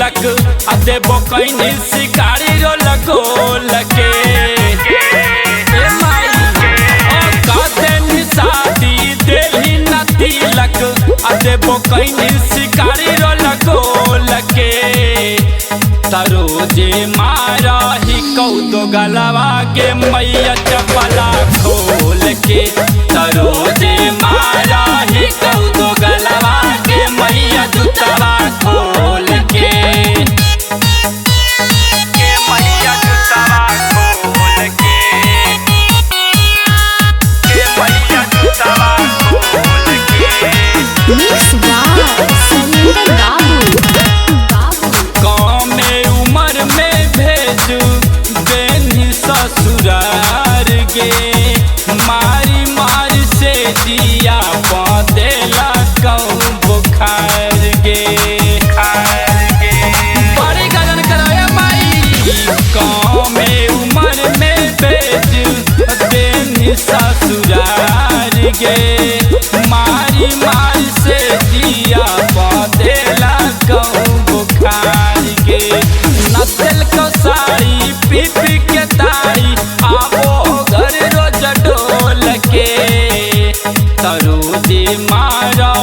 तिलक आ देबो कहीं शिकारी रो लगोल के शादी देली न तिलक आ देबो कहीं शिकारी रो लगोल के तरोजे मारा ही कौदो गलवा के मैया चपला खोल के तरोजे मारा ही कौदो गलवा के मैया जुतवा खोल के मैया जुतवा खोल के मैया जुतवा खोल के मिक्स बाय सलिंदर उमर में भेजू बेनी ससुरार गे मारी मारी से दिया बदेला कहूँ बुखार गे बड़ी गजन कराया माई गाँव में उमर में भेजू बेनी ससुरार गे मारी मारी से दिया बदेला कहूँ बुखार गे नस्ल को साड़ी पी पी के तारी आवो घर रोज डोल के तरोजे मारा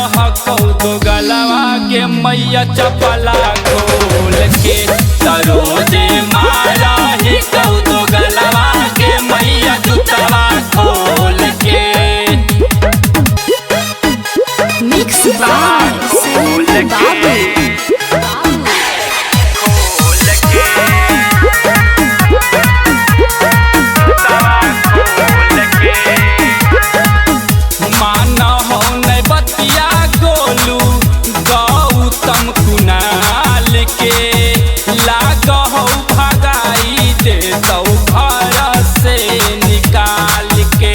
कौदो गलवा के मैया चपला खोल के तरोजे मारा ही कौदो गलवा के मैया जुतवा खोल के मिक्स बाय सलिंदर तो घर से निकाल के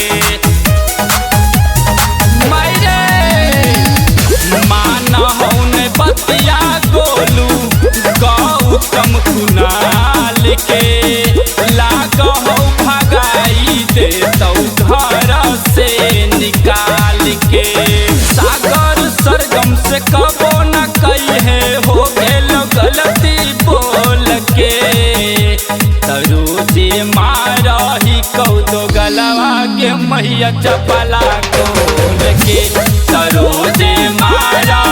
मान बतिया गोलू गौतम कुनाल के लाग हो भगाई दे तो घर से निकाल के सागर सरगम से कबो न कहे हो गेल गलती बोल के तरोजे मारा ही कौदो गलवा के मैया चपला खोल के तरोजे मारा